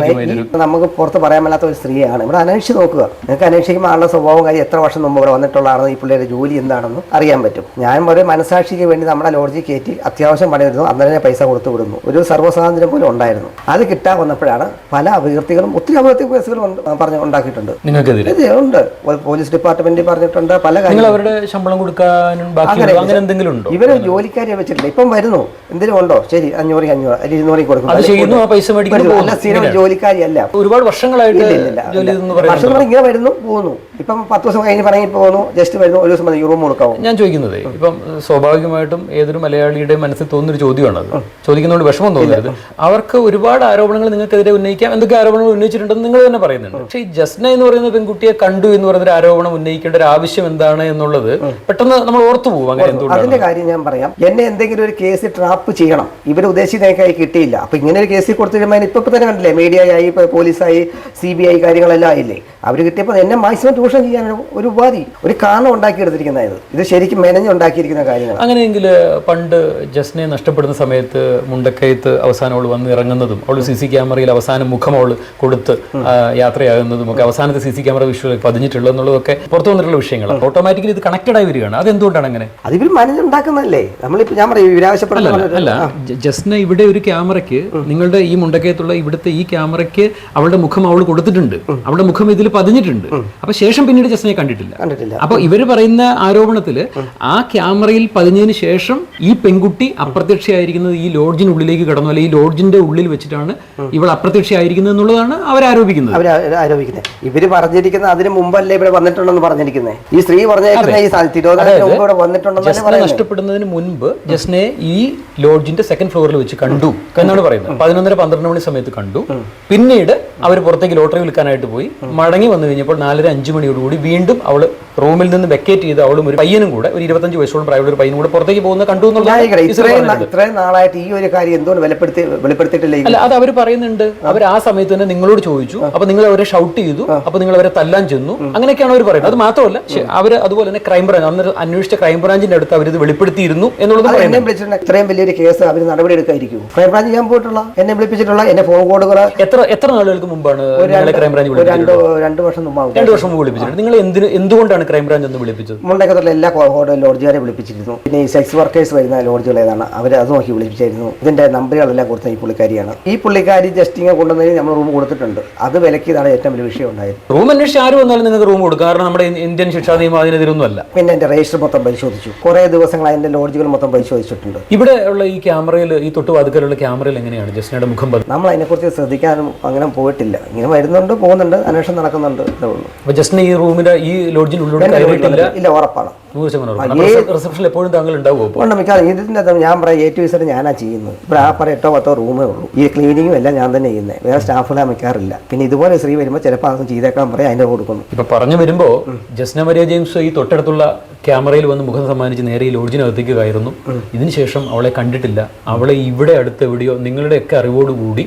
നമുക്ക് പുറത്ത് പറയാൻ മേലാത്ത ഒരു സ്ത്രീയാണ്. ഇവിടെ അന്വേഷിച്ച് നോക്കുക. നിങ്ങൾക്ക് അന്വേഷിക്കുമ്പോൾ ആളുടെ സ്വഭാവം കാര്യം എത്ര വർഷം മുമ്പ് ഇവിടെ വന്നിട്ടുള്ളതാണെന്ന് ഈ പിള്ളേരുടെ ജോലി എന്താണെന്ന് അറിയാൻ പറ്റും. ഞാൻ ഒരു മനസാക്ഷിക്ക് വേണ്ടി നമ്മുടെ ലോഡ്ജിൽ കയറ്റി അത്യാവശ്യം പണിയിരുന്നു, അന്നേരം പൈസ കൊടുത്തു വിടുന്നു. ഒരു സർവ്വസ്വാതന്ത്ര്യം പോലും ഉണ്ടായിരുന്നു. അത് കിട്ടാൻ വന്നപ്പോഴാണ് പല അപകീർത്തികളും ഒത്തിരി അപകീർത്തി കേസുകളും പറഞ്ഞ് ഉണ്ടാക്കിയിട്ടുണ്ട്. നിങ്ങൾക്കെതിരെ ഉണ്ട്. പോലീസ് ഡിപ്പാർട്ട്മെന്റിൽ പറഞ്ഞിട്ടുണ്ട്. പല കാര്യങ്ങളും അവരുടെ ശമ്പളം കൊടുക്കാനും ഇവര് ജോലിക്കാരെ വെച്ചിട്ടില്ല. ഇപ്പം വരുന്നു, എന്തെങ്കിലും ഉണ്ടോ, ശരി 500 അല്ലെങ്കിൽ 200 കൊടുക്കും. സ്ഥിരം ജോലിക്കാരിയല്ല. ഒരുപാട് വർഷങ്ങളായിട്ട് ഇങ്ങനെ വരുന്നു പോകുന്നു. ഇപ്പം 10 ദിവസം കഴിഞ്ഞ് പറഞ്ഞ് പോകുന്നു, ജസ്റ്റ് വരുന്നു, ഒരു ദിവസം റൂം കൊടുക്കാവും. ഞാൻ ചോദിക്കുന്നത് ഇപ്പം സ്വാഭാവികമായിട്ടും ഏതൊരു മലയാളിയുടെ മനസ്സിൽ തോന്നുന്നൊരു ചോദ്യമാണ് അത്. ചോദിക്കുന്നതുകൊണ്ട് വിഷമം തോന്നരുത്. അവർക്ക് ഒരുപാട് ആരോപണങ്ങൾ നിങ്ങൾക്കെതിരെ ഉന്നയിക്കാം. എന്തൊക്കെ ആരോപണങ്ങൾ ഉന്നയിച്ചിട്ടുണ്ടെന്ന് നിങ്ങൾ തന്നെ പറയുന്നുണ്ട്. പക്ഷേ ഈ ജസ്ന എന്ന് പറയുന്ന പെൺകുട്ടിയെ കണ്ടു എന്ന് പറയുന്ന ആരോപണം ഉന്നയിക്കേണ്ട ഒരു ആവശ്യം എന്താണ് എന്നുള്ളത് പെട്ടെന്ന് നമ്മൾ ഓർത്തു പോകും. അങ്ങനെ അതിന്റെ കാര്യം ഞാൻ പറയാം. എന്നെ എന്തെങ്കിലും ഒരു കേസ് ട്രാപ്പ് ചെയ്യണം, ഇവർ ഉദ്ദേശിക്കുന്നതിനായി കിട്ടിയില്ല. അപ്പൊ ഇങ്ങനെ ഒരു കേസിൽ കൊടുത്തിരുമ്പോൾ ഇപ്പൊ തന്നെ കണ്ടില്ലേ, മീഡിയയായി, പോലീസായി, CBI കാര്യങ്ങളെല്ലാം ആയില്ലേ. അവർ കിട്ടിയപ്പോൾ എന്നെ മാക്സിമം ചൂഷണം ചെയ്യാൻ ഒരു ഉപാധി, ഒരു കാരണം ഉണ്ടാക്കിയെടുത്തിരിക്കുന്നത്. ഇത് ശരിക്കും മെനഞ്ഞുണ്ടാക്കിയിരിക്കുന്ന കാര്യങ്ങൾ. അങ്ങനെയെങ്കിൽ പണ്ട് ജസ്നയെ നഷ്ടപ്പെടുന്ന സമയത്ത് മുണ്ടക്കയത്ത് അവസാനം അവൾ വന്ന് ഇറങ്ങുന്നതും അവൾ CC ക്യാമറയിൽ അവസാനം മുഖം അവൾ കൊടുത്ത് യാത്രയാകുന്നതും ഒക്കെ അവസാനത്തെ CC ക്യാമറ വിഷ്വൽ പതിഞ്ഞിട്ടുള്ളത് എന്നുള്ളതൊക്കെ പുറത്തു വന്നിട്ടുള്ള വിഷയങ്ങളാണ്. ഓട്ടോമാറ്റിക്കലി ഇത് കണക്റ്റഡ് ആയി വരികയാണ്. അതെന്തുകൊണ്ടാണ് അങ്ങനെ? അത് ഇവർ മനഞ്ഞുണ്ടാക്കുന്നതല്ലേ. നമ്മളിപ്പോൾ ഞാൻ അല്ല, ജസ്ന ഇവിടെ ഒരു ക്യാമറയ്ക്ക്, നിങ്ങളുടെ ഈ മുണ്ടക്കയത്തുള്ള ഇവിടുത്തെ ഈ ക്യാമറയ്ക്ക് അവളുടെ മുഖം അവൾ കൊടുത്തിട്ടുണ്ട്, അവളുടെ മുഖം ഇതിൽ പതിഞ്ഞിട്ടുണ്ട്. അപ്പൊ ശേഷം പിന്നീട് ജസ്നയെ കണ്ടിട്ടില്ല. അപ്പൊ ഇവര് പറയുന്ന ആരോപണത്തില് ആ ക്യാമറയിൽ പതിഞ്ഞതിന് ശേഷം ഈ പെൺകുട്ടി അപ്രത്യക്ഷയായിരിക്കുന്നത് ഈ ലോഡ്ജിനുള്ളിലേക്ക് കടന്നു, അല്ലെങ്കിൽ ഈ ലോഡ്ജിന്റെ ഉള്ളിൽ വെച്ചിട്ടാണ് ഇവൾ അപ്രത്യക്ഷയായിരിക്കുന്നത് എന്നുള്ളതാണ് അവരാരോപിക്കുന്നത്. ഇവര് പറഞ്ഞിരിക്കുന്നത് അതിന് മുമ്പല്ലേ ഇവിടെ വന്നിട്ടുണ്ടെന്ന് പറഞ്ഞിരിക്കുന്നത്. ഈ സ്ത്രീ പറഞ്ഞിരിക്കുന്നത് നഷ്ടപ്പെടുന്നതിന് മുൻപ് ജസ്നയെ ഈ ലോഡ്ജിന്റെ 2nd ഫ്ലോറിൽ വെച്ച് കണ്ടു എന്നാണ് പറയുന്നത്. 11:30-12 മണി സമയത്ത് കണ്ടു. പിന്നീട് അവർ പുറത്തേക്ക് ലോട്ടറി വിൽക്കാനായിട്ട് പോയി. മടങ്ങി ഇറങ്ങി വന്നു കഴിഞ്ഞപ്പോൾ 4:30-5 മണിയോടുകൂടി വീണ്ടും അവൾ റൂമിൽ നിന്ന് വെക്കേറ്റ് ചെയ്ത് അവളും ഒരു പയ്യനും കൂടെ ഒരു 25 വയസ്സോളം പ്രായമുള്ള ഒരു പയ്യനും കൂടെ പുറത്തേക്ക് പോകുന്ന കണ്ടു ഇത്രയും നാളായിട്ട് ഈ ഒരു കാര്യം എന്തുകൊണ്ട് വെളിപ്പെടുത്തിയിട്ടില്ല? അല്ല, അത് അവർ പറയുന്നുണ്ട്. അവർ ആ സമയത്ത് തന്നെ നിങ്ങളോട് ചോദിച്ചു, അപ്പൊ നിങ്ങൾ അവരെ ഷൗട്ട് ചെയ്തു, അപ്പൊ നിങ്ങൾ അവരെ തല്ലാൻ ചെന്നു, അങ്ങനെയൊക്കെയാണ് അവർ പറയുന്നത്. അത് മാത്രമല്ല അവർ അതുപോലെ തന്നെ ക്രൈംബ്രാഞ്ച് അന്ന് അന്വേഷിച്ച ക്രൈംബ്രാഞ്ചിന്റെ അടുത്ത് അവരിത് വെളിപ്പെടുത്തിയിരുന്നു എന്നുള്ളത് പറയുന്നത്. ഇത്രയും വലിയൊരു കേസ് അവർ നടപടി എടുക്കായിരിക്കും. ക്രൈംബ്രാഞ്ച് ഞാൻ പോയിട്ടുള്ള എന്നെ വിളിപ്പിച്ചിട്ടുള്ള എന്റെ ഫോൺ കോഡുകൾ എത്ര നാളുകൾക്ക് മുമ്പാണ് ക്രൈംബ്രാഞ്ച് 2 വർഷം മുമ്പാണ്. 2 വർഷം മുമ്പ് വിളിപ്പിച്ചിട്ടുണ്ട്. നിങ്ങൾ എന്തുകൊണ്ടാണ് ക്രൈംബ്രാഞ്ച് ഒന്ന് വിളിപ്പിച്ചത്? മുണ്ടക്കത്തുള്ള എല്ലാ ലോഡ്ജുകാരെ വിളിപ്പിച്ചിരുന്നു. പിന്നെ ഈ സെക്സ് വർക്കേഴ്സ് വരുന്ന ലോഡ്ജുകൾ ഏതാണ് അവർ അത് നോക്കി വിളിപ്പിച്ചായിരുന്നു. ഇതിന്റെ നമ്പറുകളെല്ലാം കൊടുത്ത ഈ പുള്ളിക്കാരിയാണ്. ഈ പുള്ളിക്കാരി ജസ്റ്റിങ് കൊണ്ടുവന്നതിന് നമ്മൾ റൂം കൊടുത്തിട്ടുണ്ട്. അത് വിലക്കിയതാണ് ഏറ്റവും വലിയ വിഷയം ഉണ്ടായത്. റൂം അന്വേഷിച്ച് ആര് വന്നാലും നിങ്ങൾക്ക് റൂം കൊടുക്കും. കാരണം നമ്മുടെ ഇന്ത്യൻ ശിക്ഷാ നിയമം അതിനെതിരൊന്നും അല്ല. പിന്നെ എന്റെ രജിസ്റ്റർ മൊത്തം പരിശോധിച്ചു. കുറെ ദിവസങ്ങളായി എന്റെ ലോഡ്ജുകൾ മൊത്തം പരിശോധിച്ചിട്ടുണ്ട്. ഇവിടെ ഉള്ള ഈ ക്യാമറയിൽ, ഈ തൊട്ടുവാതുക്കലുള്ള ക്യാമറയിൽ എങ്ങനെയാണ് ജസ്റ്റിനയുടെ മുഖം? നമ്മൾ അതിനെക്കുറിച്ച് ശ്രദ്ധിക്കാനും അങ്ങനെ പോയിട്ടില്ല. ഇങ്ങനെ വരുന്നുണ്ട്, പോകുന്നുണ്ട്, അന്വേഷണം നടക്കുന്നുണ്ട്. അപ്പൊ ജസ്റ്റിന് ഈ റൂമിന്റെ ഈ ലോഡ്ജിൽ ഉള്ളിൽ കയറിയിട്ടില്ല? ഇല്ല, ഉറപ്പാണ്. 100% റിസപ്ഷനിൽ എപ്പോഴും താങ്കൾ ഉണ്ടാവുമോ? ഇതിന്റെ ഞാൻ പറയാം, A to Z ഞാനാ ചെയ്യുന്നത്. ഇവിടെ ആ 8-10 റൂമേ ഉള്ളൂ. ഈ ക്ലീനിങ്ങും എല്ലാം ഞാൻ തന്നെ ചെയ്യുന്നത്. വേറെ സ്റ്റാഫുകളെ വെക്കാറില്ല. പിന്നെ ഇതുപോലെ സ്ത്രീ വരുമ്പോൾ ചിലപ്പോൾ അതൊന്നും ചെയ്തേക്കാൻ പറയാം, അതിന്റെ കൊടുക്കുന്നു. ഇപ്പൊ പറഞ്ഞു വരുമ്പോ ജസ്ന മരിയ ജെയിംസ് ഈ തൊട്ടടുത്തുള്ള ക്യാമറയിൽ വന്ന് മുഖം സമ്മാനിച്ച് നേരെ ഈ ലോഡ്ജിനകത്തേക്ക് കയറുന്നു. ഇതിനുശേഷം അവളെ കണ്ടിട്ടില്ല. അവളെ ഇവിടെ അടുത്ത് എവിടെയോ നിങ്ങളുടെയൊക്കെ അറിവോടുകൂടി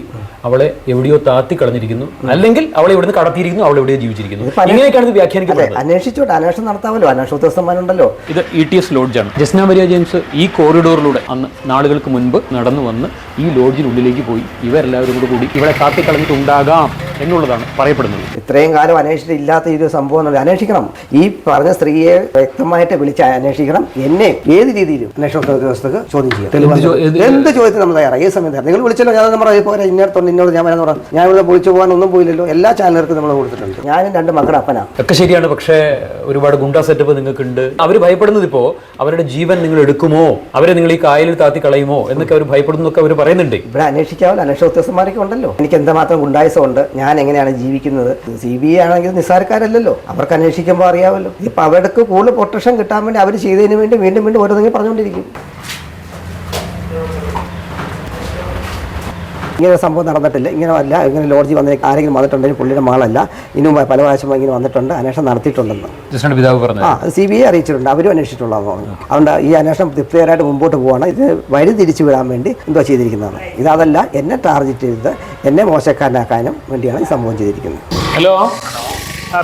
അവളെ എവിടെയോ താത്തി കളഞ്ഞിരിക്കുന്നു, അല്ലെങ്കിൽ അവളെ ഇവിടുന്ന് കടത്തിയിരിക്കുന്നു, അവളെ എവിടെയോ ജീവിച്ചിരിക്കുന്നു. ഇങ്ങനെയൊക്കെയാണ് ഇത് വ്യാഖ്യാനിക്കപ്പെടുന്നത്. അന്വേഷിച്ചോട്ടെ, അന്വേഷണം നടത്താമല്ലോ, അന്വേഷണ ഉദ്യോഗസ്ഥന്മാരുണ്ടല്ലോ. ഇത് ETS ലോഡ്ജാണ്. ജസ്ന മരിയ ജെയിംസ് ഈ കോറിഡോറിലൂടെ അന്ന് നാളുകൾക്ക് മുൻപ് നടന്നു വന്ന് ഈ ലോഡ്ജിനുള്ളിലേക്ക് പോയി ഇവരെല്ലാവരും കൂടി ഇവിടെ കാത്തിക്കളഞ്ഞിട്ടുണ്ടാകാം എന്നുള്ളതാണ് പറയപ്പെടുന്നത്. ഇത്രയും കാലം അന്വേഷിച്ചിട്ടില്ലാത്ത ഈ ഒരു സംഭവം അന്വേഷിക്കണം. ഈ പറഞ്ഞ സ്ത്രീയെ വ്യക്തമായിട്ട് വിളിച്ച് അന്വേഷിക്കണം. എന്നെ ഏത് രീതിയിലും അന്വേഷണ ഉദ്യോഗസ്ഥർക്ക് ചോദ്യം ചെയ്യാം. എന്ത് ചോദ്യത്തിന് നമ്മൾ തയ്യാറാണ്. ഏത് സമയത്ത് നിങ്ങൾ വിളിച്ചല്ലോ, ഞാൻ നമ്മുടെ പോലെ ഇന്നോട് ഞാൻ വരാൻ പറഞ്ഞു. ഞാൻ ഇവിടെ വിളിച്ചു പോകാനൊന്നും പോയില്ലല്ലോ. എല്ലാ ചാനലുകൾക്കും നമ്മൾ കൊടുത്തിട്ടുണ്ട്. ഞാനും 2 മക്കളുടെ അപ്പനാണ്. ഒക്കെ ശരിയാണ്. പക്ഷേ ഒരുപാട് ഗുണ്ടാ സെറ്റപ്പ് നിങ്ങൾക്കുണ്ട്. അവർ ഭയപ്പെടുന്നത് ഇപ്പോൾ അവരുടെ ജീവൻ നിങ്ങൾ എടുക്കുമോ, അവരെ നിങ്ങൾ ഈ കായലിൽ താത്തി കളയുമോ എന്നൊക്കെ അവർ ഭയപ്പെടുന്നൊക്കെ അവർ പറയുന്നുണ്ട്. ഇവിടെ അന്വേഷിക്കാമല്ലോ, അന്വേഷണ ഉദ്യോഗസ്ഥന്മാരൊക്കെ ഉണ്ടല്ലോ. എനിക്ക് എന്തുമാത്രം ഗുണ്ടായുസമുണ്ട്, ഞാൻ എങ്ങനെയാണ് ജീവിക്കുന്നത്. CBI ആണെങ്കിൽ നിസ്സാരക്കാരല്ലല്ലോ, അവർക്ക് അന്വേഷിക്കുമ്പോൾ അറിയാമല്ലോ. ഇപ്പം അവർക്ക് കൂടുതൽ പ്രൊട്ടക്ഷൻ കിട്ടാൻ വേണ്ടി അവർ ചെയ്തതിന് വേണ്ടി വീണ്ടും ഓരോന്നെങ്കിലും പറഞ്ഞുകൊണ്ടിരിക്കും. ഇങ്ങനെ സംഭവം നടന്നിട്ടില്ല, ഇങ്ങനെ ലോഡ്ജി വന്ന ആരെങ്കിലും വന്നിട്ടുണ്ടെങ്കിൽ പുള്ളിയുടെ മാളല്ല, ഇന്നും പല പ്രാവശ്യം ഇങ്ങനെ വന്നിട്ടുണ്ട്, അന്വേഷണം നടത്തിയിട്ടുണ്ടെന്ന് CBI അറിയിച്ചിട്ടുണ്ട്. അവരും അന്വേഷിച്ചിട്ടുള്ളതെന്ന് പറഞ്ഞു. അതുകൊണ്ട് ഈ അന്വേഷണം തൃപ്തികരമായിട്ട് മുമ്പോട്ട് പോവാണ്. ഇത് വഴി തിരിച്ചു വിടാൻ വേണ്ടി എന്തോ ചെയ്തിരിക്കുന്നതാണ്. ഇതല്ല, എന്നെ ടാർഗറ്റ് ചെയ്ത് എന്നെ മോശക്കാരനാക്കാനും വേണ്ടിയാണ് ഈ സംഭവം ചെയ്തിരിക്കുന്നത്. ഹലോ,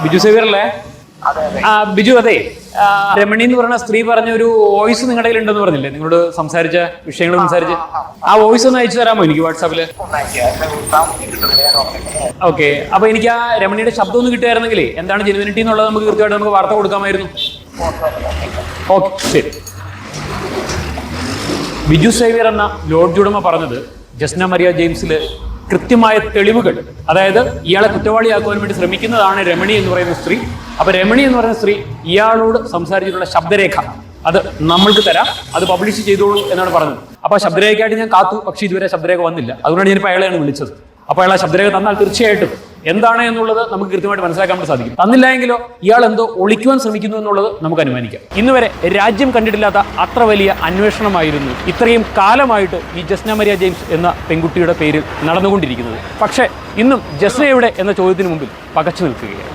ബിജു സേവ്യർ അല്ലേ? ബിജു, അതെ, രമണി എന്ന് പറഞ്ഞ സ്ത്രീ പറഞ്ഞ ഒരു വോയിസ് നിങ്ങളുടെ കയ്യിലുണ്ടെന്ന് പറഞ്ഞില്ലേ? നിങ്ങളോട് സംസാരിച്ച വിഷയങ്ങൾ സംസാരിച്ച് ആ വോയിസ് ഒന്ന് അയച്ചു തരാമോ എനിക്ക് വാട്സാപ്പില്? ഓക്കെ, അപ്പൊ എനിക്ക് ആ രമണിയുടെ ശബ്ദം ഒന്ന് കിട്ടുമായിരുന്നെങ്കിൽ എന്താണ് ജെനുവിനിറ്റി എന്നുള്ളത് നമുക്ക് കൃത്യമായിട്ട് നമുക്ക് വാർത്ത കൊടുക്കാമായിരുന്നു. ഓക്കെ, ശരി. ബിജു സേവ്യർ എന്ന ലോഡ്ജ് ഉടമ പറഞ്ഞത് ജസ്ന മരിയ ജെയിംസിൽ കൃത്യമായ തെളിവുകൾ, അതായത് ഇയാളെ കുറ്റവാളിയാക്കുവാൻ വേണ്ടി ശ്രമിക്കുന്നതാണ് രമണി എന്ന് പറയുന്ന സ്ത്രീ. അപ്പൊ രമണി എന്ന് പറയുന്ന സ്ത്രീ ഇയാളോട് സംസാരിച്ചിട്ടുള്ള ശബ്ദരേഖ അത് നമ്മൾക്ക് തരാം, അത് പബ്ലിഷ് ചെയ്തോളൂ എന്നാണ് പറഞ്ഞത്. അപ്പൊ ശബ്ദരേഖയായിട്ട് ഞാൻ കാത്തു, പക്ഷേ ഇതുവരെ ശബ്ദരേഖ വന്നില്ല. അതുകൊണ്ടാണ് ഞാനിപ്പോൾ അയാളെയാണ് വിളിച്ചത്. അപ്പോൾ അയാൾ ആ ശബ്ദരേഖ തന്നാൽ തീർച്ചയായിട്ടും എന്താണ് എന്നുള്ളത് നമുക്ക് കൃത്യമായിട്ട് മനസ്സിലാക്കാൻ വേണ്ടി സാധിക്കും. തന്നില്ല എങ്കിലോ ഇയാൾ എന്തോ ഒളിക്കുവാൻ ശ്രമിക്കുന്നു എന്നുള്ളത് നമുക്ക് അനുമാനിക്കാം. ഇന്നുവരെ രാജ്യം കണ്ടിട്ടില്ലാത്ത അത്ര വലിയ അന്വേഷണമായിരുന്നു ഇത്രയും കാലമായിട്ട് ഈ ജസ്ന മരിയ ജെയിംസ് എന്ന പെൺകുട്ടിയുടെ പേരിൽ നടന്നുകൊണ്ടിരിക്കുന്നത്. പക്ഷേ ഇന്നും ജസ്ന എവിടെ എന്ന ചോദ്യത്തിന് മുമ്പിൽ പകച്ചു നിൽക്കുകയാണ്.